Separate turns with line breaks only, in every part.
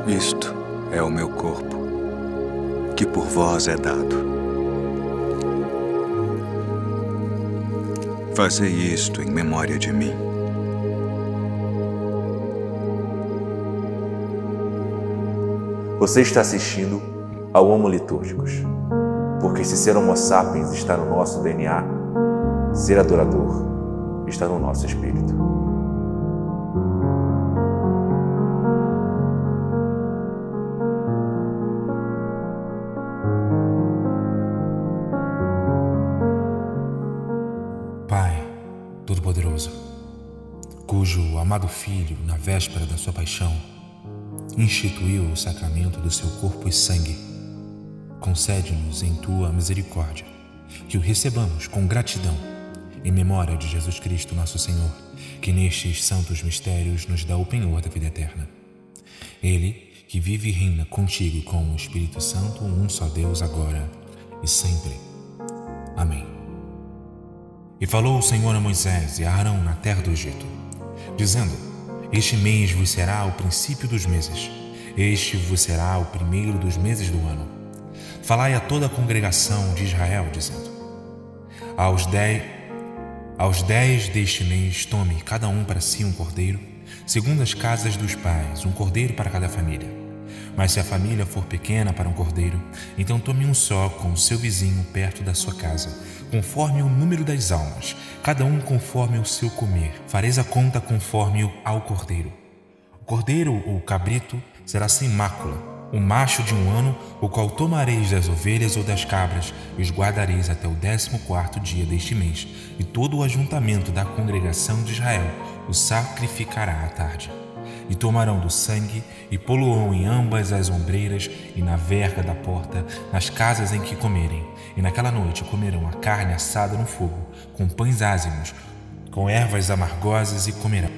Isto é o meu corpo, que por vós é dado. Fazei isto em memória de mim.
Você está assistindo ao Homo Litúrgicos, porque se ser Homo sapiens está no nosso DNA, ser adorador está no nosso espírito.
Pai Todo-Poderoso, cujo amado Filho, na véspera da sua paixão, instituiu o sacramento do seu corpo e sangue, concede-nos em tua misericórdia que o recebamos com gratidão em memória de Jesus Cristo, nosso Senhor, que nestes santos mistérios nos dá o penhor da vida eterna. Ele, que vive e reina contigo com o Espírito Santo, um só Deus, agora e sempre. Amém. E falou o Senhor a Moisés e a Arão na terra do Egito, dizendo: Este mês vos será o princípio dos meses, este vos será o primeiro dos meses do ano. Falai a toda a congregação de Israel, dizendo: Aos dez deste mês tome cada um para si um cordeiro, segundo as casas dos pais, um cordeiro para cada família. Mas se a família for pequena para um cordeiro, então tome um só com o seu vizinho perto da sua casa, conforme o número das almas, cada um conforme o seu comer. Fareis a conta conforme ao cordeiro. O cordeiro ou cabrito será sem mácula. O macho de um ano, o qual tomareis das ovelhas ou das cabras, e os guardareis até o 14º dia deste mês, e todo o ajuntamento da congregação de Israel o sacrificará à tarde. E tomarão do sangue, e poluão em ambas as ombreiras, e na verga da porta, nas casas em que comerem. E naquela noite comerão a carne assada no fogo, com pães ázimos, com ervas amargosas, e comerão.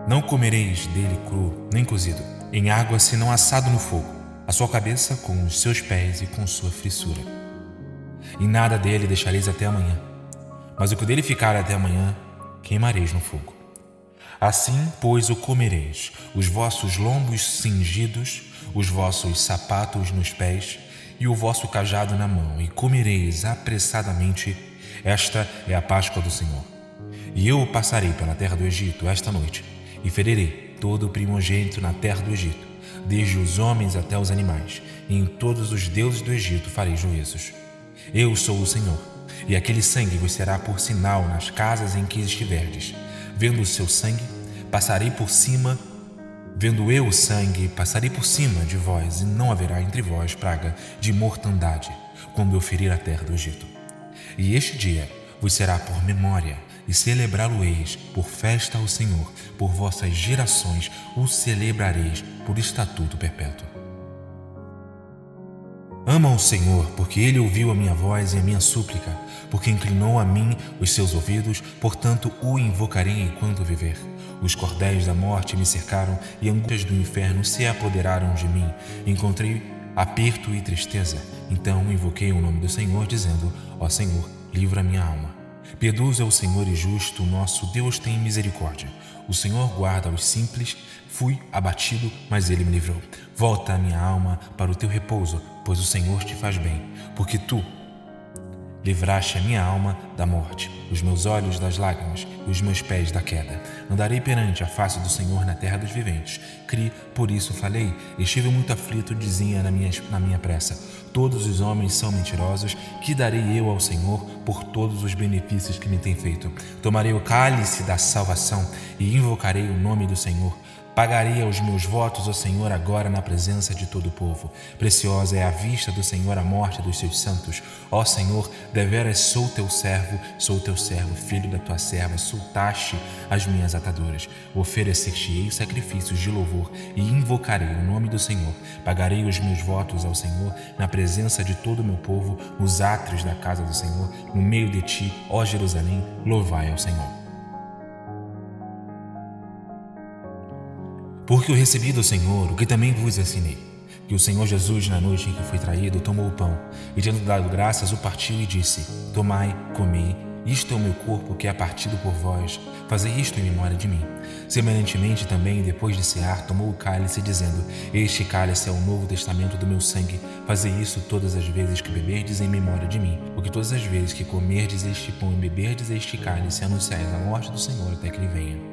Não comereis dele cru, nem cozido, em água senão assado no fogo, a sua cabeça com os seus pés e com sua frissura. E nada dele deixareis até amanhã, mas o que dele ficar até amanhã, queimareis no fogo. Assim, pois, o comereis, os vossos lombos cingidos, os vossos sapatos nos pés e o vosso cajado na mão, e comereis apressadamente. Esta é a Páscoa do Senhor. E eu passarei pela terra do Egito esta noite, e ferirei todo o primogênito na terra do Egito, desde os homens até os animais, e em todos os deuses do Egito farei juízos. Eu sou o Senhor, e aquele sangue vos será por sinal nas casas em que estiverdes. Vendo o seu sangue, passarei por cima, vendo eu o sangue, passarei por cima de vós, e não haverá entre vós praga de mortandade, quando eu ferir a terra do Egito. E este dia vos será por memória, e celebrá-lo-eis por festa ao Senhor, por vossas gerações o celebrareis por estatuto perpétuo. Ama o Senhor, porque Ele ouviu a minha voz e a minha súplica, porque inclinou a mim os seus ouvidos, portanto o invocarei enquanto viver. Os cordéis da morte me cercaram e angústias do inferno se apoderaram de mim. Encontrei aperto e tristeza, então invoquei o nome do Senhor, dizendo: Ó Senhor, livra a minha alma. Piedoso é o Senhor e justo, nosso Deus tem misericórdia. O Senhor guarda os simples. Fui abatido, mas Ele me livrou. Volta a minha alma para o teu repouso, pois o Senhor te faz bem, porque tu livraste a minha alma da morte, os meus olhos das lágrimas e os meus pés da queda. Andarei perante a face do Senhor na terra dos viventes. Criei, por isso falei, estive muito aflito, dizia na minha pressa: todos os homens são mentirosos, que darei eu ao Senhor por todos os benefícios que me tem feito? Tomarei o cálice da salvação e invocarei o nome do Senhor. Pagarei aos meus votos, ó Senhor, agora na presença de todo o povo. Preciosa é à vista do Senhor a morte dos seus santos. Ó Senhor, deveras sou teu servo, filho da tua serva, soltaste as minhas ataduras. Oferecer-te-ei sacrifícios de louvor e invocarei o nome do Senhor. Pagarei os meus votos ao Senhor na presença de todo o meu povo, nos átrios da casa do Senhor, no meio de ti, ó Jerusalém, louvai ao Senhor. Porque eu recebi do Senhor o que também vos ensinei, que o Senhor Jesus, na noite em que foi traído, tomou o pão, e tendo dado graças, o partiu e disse: Tomai, comei, Isto é o meu corpo que é partido por vós. Fazei isto em memória de mim. Semelhantemente também, depois de cear, tomou o cálice, dizendo: Este cálice é o novo testamento do meu sangue. Fazei isso todas as vezes que beberdes em memória de mim. Porque todas as vezes que comerdes este pão e beberdes este cálice, anunciais a morte do Senhor até que ele venha.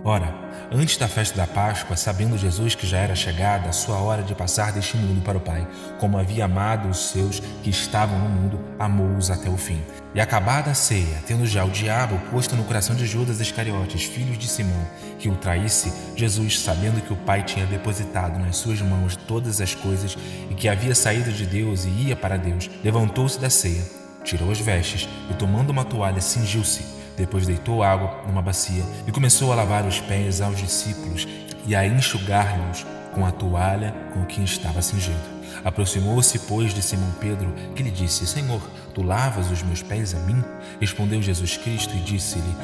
Ora, antes da festa da Páscoa, sabendo Jesus que já era chegada a sua hora de passar deste mundo para o Pai, como havia amado os seus que estavam no mundo, amou-os até o fim. E acabada a ceia, tendo já o diabo posto no coração de Judas Iscariotes, filho de Simão, que o traísse, Jesus, sabendo que o Pai tinha depositado nas suas mãos todas as coisas e que havia saído de Deus e ia para Deus, levantou-se da ceia, tirou as vestes e, tomando uma toalha, cingiu-se. Depois deitou água numa bacia e começou a lavar os pés aos discípulos e a enxugar-lhes com a toalha com que estava cingido. Aproximou-se, pois, de Simão Pedro, que lhe disse: Senhor, tu lavas os meus pés a mim? Respondeu Jesus Cristo e disse-lhe: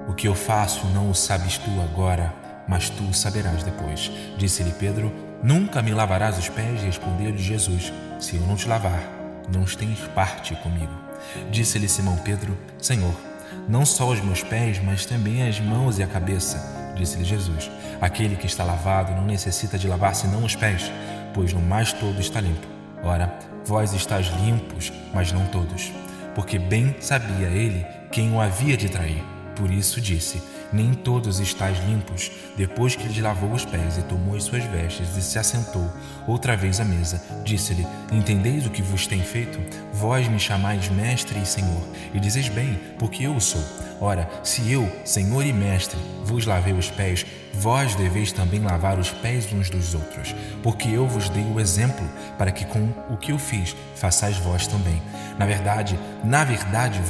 O que eu faço não o sabes tu agora, mas tu o saberás depois. Disse-lhe Pedro: Nunca me lavarás os pés? Respondeu-lhe Jesus: Se eu não te lavar, não tens parte comigo. Disse-lhe Simão Pedro: Senhor, não só os meus pés, mas também as mãos e a cabeça. Disse-lhe Jesus: Aquele que está lavado não necessita de lavar senão os pés, pois no mais todo está limpo. Ora, vós estáis limpos, mas não todos. Porque bem sabia ele quem o havia de trair. Por isso disse: Nem todos estáis limpos. Depois que lhes lavou os pés e tomou as suas vestes e se assentou outra vez à mesa, disse-lhe: Entendeis o que vos tem feito? Vós me chamais mestre e senhor, e dizeis bem, porque eu o sou. Ora, se eu, senhor e mestre, vos lavei os pés, vós deveis também lavar os pés uns dos outros, porque eu vos dei o exemplo, para que com o que eu fiz, façais vós também. Na verdade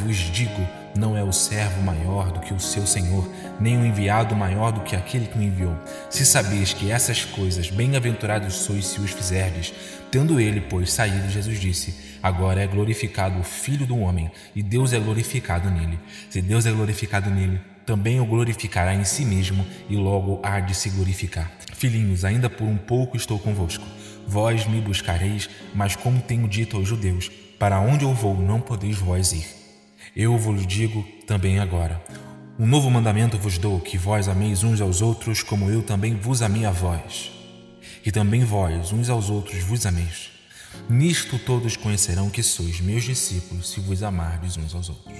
vos digo, não é o servo maior do que o seu senhor, nem o enviado maior do que aquele que o enviou. Se sabeis que essas coisas, bem-aventurados sois se os fizerdes. Tendo ele, pois, saído, Jesus disse: Agora é glorificado o Filho do Homem, e Deus é glorificado nele. Se Deus é glorificado nele, também o glorificará em si mesmo, e logo há de se glorificar. Filhinhos, ainda por um pouco estou convosco. Vós me buscareis, mas como tenho dito aos judeus, para onde eu vou não podeis vós ir. Eu vos digo também agora: um novo mandamento vos dou, que vós ameis uns aos outros, como eu também vos amei a vós. E também vós, uns aos outros, vos ameis. Nisto todos conhecerão que sois meus discípulos, se vos amardes uns aos outros.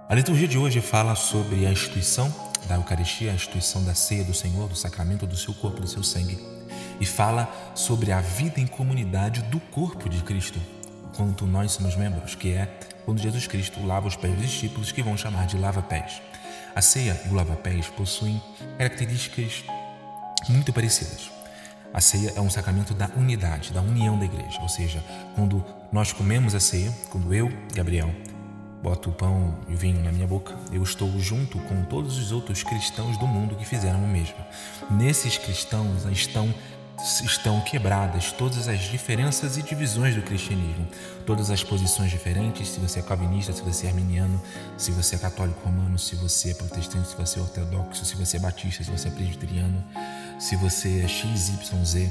A liturgia de hoje fala sobre a instituição da Eucaristia, a instituição da ceia do Senhor, do sacramento do seu corpo, do seu sangue. E fala sobre a vida em comunidade do corpo de Cristo, quanto nós somos membros, que é quando Jesus Cristo lava os pés dos discípulos, que vão chamar de lava-pés. A ceia e o lava-pés possuem características muito parecidas. A ceia é um sacramento da unidade, da união da igreja, ou seja, quando nós comemos a ceia, quando eu, Gabriel, boto o pão e o vinho na minha boca, eu estou junto com todos os outros cristãos do mundo que fizeram o mesmo. Nesses cristãos estão quebradas todas as diferenças e divisões do cristianismo, todas as posições diferentes, se você é calvinista, se você é arminiano, se você é católico romano, se você é protestante, se você é ortodoxo, se você é batista, se você é presbiteriano, se você é XYZ,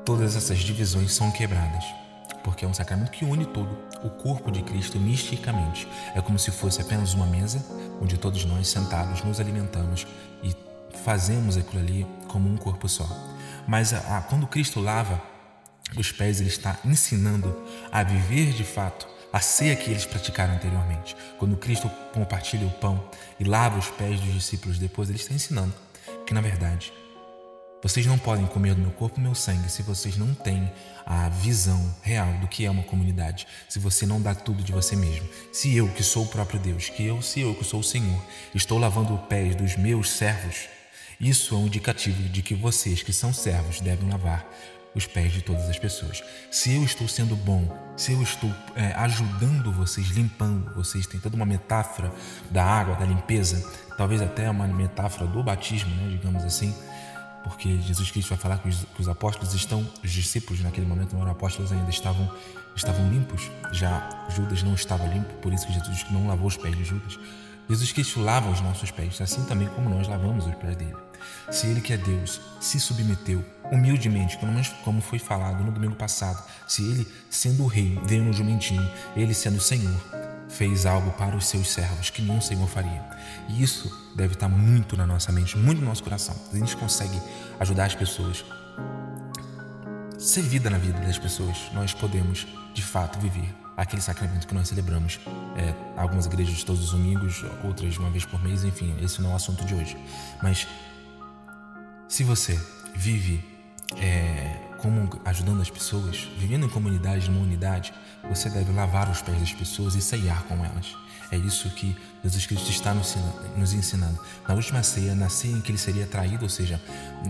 todas essas divisões são quebradas, porque é um sacramento que une todo o corpo de Cristo misticamente. É como se fosse apenas uma mesa onde todos nós sentados nos alimentamos e fazemos aquilo ali como um corpo só. Mas quando Cristo lava os pés, ele está ensinando a viver de fato a ceia que eles praticaram anteriormente. Quando Cristo compartilha o pão e lava os pés dos discípulos depois, ele está ensinando que, na verdade, vocês não podem comer do meu corpo e do meu sangue se vocês não têm a visão real do que é uma comunidade, se você não dá tudo de você mesmo. Se eu, que sou o próprio Deus, se eu, que sou o Senhor, estou lavando os pés dos meus servos, isso é um indicativo de que vocês, que são servos, devem lavar os pés de todas as pessoas. Se eu estou sendo bom, se eu estou ajudando vocês, limpando vocês, tem toda uma metáfora da água, da limpeza, talvez até uma metáfora do batismo, né, digamos assim, porque Jesus Cristo vai falar que os apóstolos os discípulos naquele momento não eram apóstolos ainda, estavam limpos. Já Judas não estava limpo, por isso que Jesus não lavou os pés de Judas. Jesus Cristo lava os nossos pés, assim também como nós lavamos os pés dele. Se ele, que é Deus, se submeteu humildemente, como foi falado no domingo passado, se ele, sendo o rei, veio no jumentinho, ele sendo o Senhor, fez algo para os seus servos que nenhum Senhor faria. E isso deve estar muito na nossa mente, muito no nosso coração. A gente consegue ajudar as pessoas, ser vida na vida das pessoas, nós podemos, de fato, viver aquele sacramento que nós celebramos. Algumas igrejas todos os domingos, outras uma vez por mês, enfim, esse não é o assunto de hoje. Mas se você vive como ajudando as pessoas, vivendo em comunidade, numa unidade, você deve lavar os pés das pessoas e ceiar com elas. É isso que Jesus Cristo está nos ensinando. Na última ceia, na ceia em que ele seria traído, ou seja,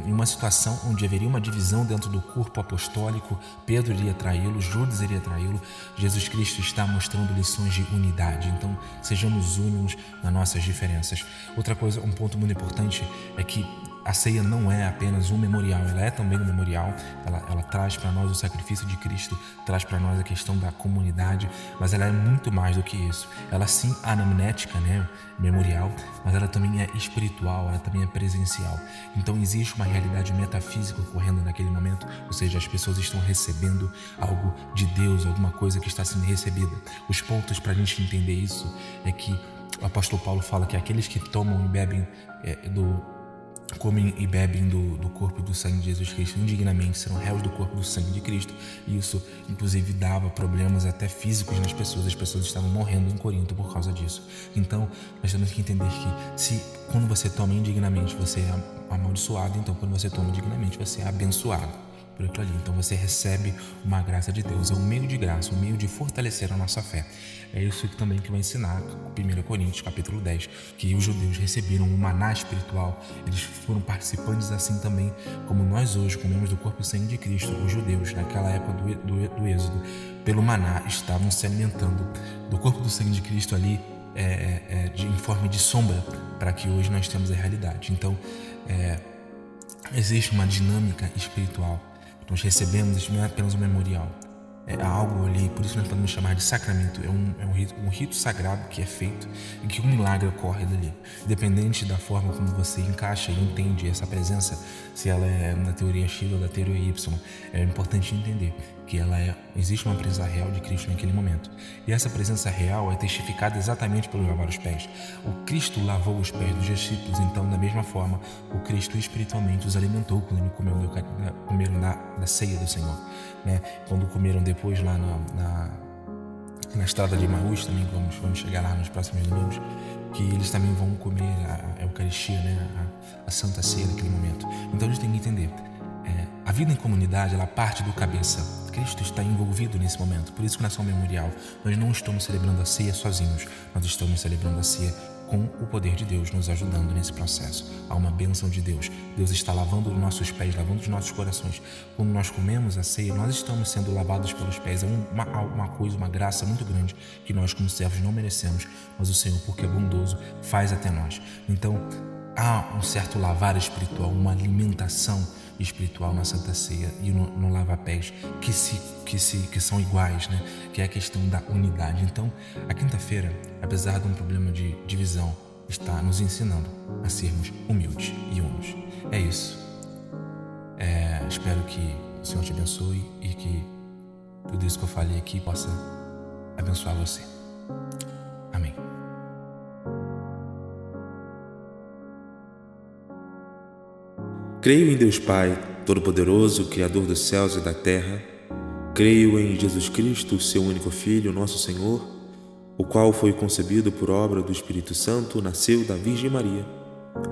em uma situação onde haveria uma divisão dentro do corpo apostólico, Pedro iria traí-lo, Judas iria traí-lo, Jesus Cristo está mostrando lições de unidade. Então, sejamos únicos nas nossas diferenças. Outra coisa, um ponto muito importante é que a ceia não é apenas um memorial, ela é também um memorial, ela traz para nós o sacrifício de Cristo, traz para nós a questão da comunidade, mas ela é muito mais do que isso. Ela sim é anamnética, né, memorial, mas ela também é espiritual, ela também é presencial. Então existe uma realidade metafísica ocorrendo naquele momento, ou seja, as pessoas estão recebendo algo de Deus, alguma coisa que está sendo recebida. Os pontos para a gente entender isso é que o apóstolo Paulo fala que aqueles que tomam e bebem comem e bebem do corpo e do sangue de Jesus Cristo indignamente serão réus do corpo e do sangue de Cristo. E isso, inclusive, dava problemas até físicos nas pessoas. As pessoas estavam morrendo em Corinto por causa disso. Então, nós temos que entender que quando você toma indignamente, você é amaldiçoado. Então, quando você toma indignamente, você é abençoado por aquilo ali. Então, você recebe uma graça de Deus. É um meio de graça, um meio de fortalecer a nossa fé. É isso que também que vai ensinar 1 Coríntios, capítulo 10, que os judeus receberam o maná espiritual. Eles foram participantes assim também, como nós hoje comemos do corpo e sangue de Cristo. Os judeus, naquela época do Êxodo, pelo maná, estavam se alimentando do corpo e do sangue de Cristo ali, em forma de sombra, para que hoje nós temos a realidade. Então, existe uma dinâmica espiritual. Nós recebemos, isso não é apenas um memorial. É algo ali, por isso nós podemos chamar de sacramento. É um rito sagrado que é feito e que um milagre ocorre dali. Independente da forma como você encaixa e entende essa presença, se ela é da teoria X ou da teoria Y, é importante entender que existe uma presença real de Cristo naquele momento. E essa presença real é testificada exatamente pelo lavar os pés. O Cristo lavou os pés dos discípulos, então, da mesma forma, o Cristo espiritualmente os alimentou quando ele comeram da ceia do Senhor. Né? Quando comeram depois lá na estrada de Emaús, também vamos chegar lá nos próximos domingos, que eles também vão comer a Eucaristia, né? a Santa Ceia naquele momento. Então a gente tem que entender, a vida em comunidade, ela parte do cabeça. Cristo está envolvido nesse momento. Por isso que na ação memorial nós não estamos celebrando a ceia sozinhos, nós estamos celebrando a ceia com o poder de Deus nos ajudando nesse processo. Há uma bênção de Deus. Deus está lavando os nossos pés, lavando os nossos corações. Quando nós comemos a ceia, nós estamos sendo lavados pelos pés. É uma graça muito grande que nós, como servos, não merecemos, mas o Senhor, porque é bondoso, faz até nós. Então, há um certo lavar espiritual, uma alimentação espiritual na Santa Ceia e no lava-pés que são iguais, né? Que é a questão da unidade. Então, a quinta-feira, apesar de um problema de divisão, está nos ensinando a sermos humildes e unos. É isso. Espero que o Senhor te abençoe e que tudo isso que eu falei aqui possa abençoar você. Amém.
Creio em Deus Pai, Todo-Poderoso, Criador dos céus e da terra. Creio em Jesus Cristo, seu único Filho, nosso Senhor, o qual foi concebido por obra do Espírito Santo, nasceu da Virgem Maria,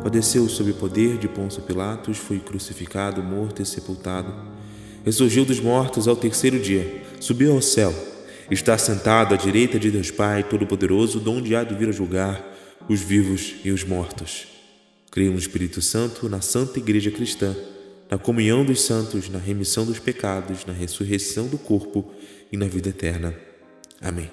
padeceu sob o poder de Pôncio Pilatos, foi crucificado, morto e sepultado, ressurgiu dos mortos ao terceiro dia, subiu ao céu, está sentado à direita de Deus Pai, Todo-Poderoso, donde há de vir a julgar os vivos e os mortos. Creio no Espírito Santo, na Santa Igreja Cristã, na comunhão dos santos, na remissão dos pecados, na ressurreição do corpo e na vida eterna. Amém.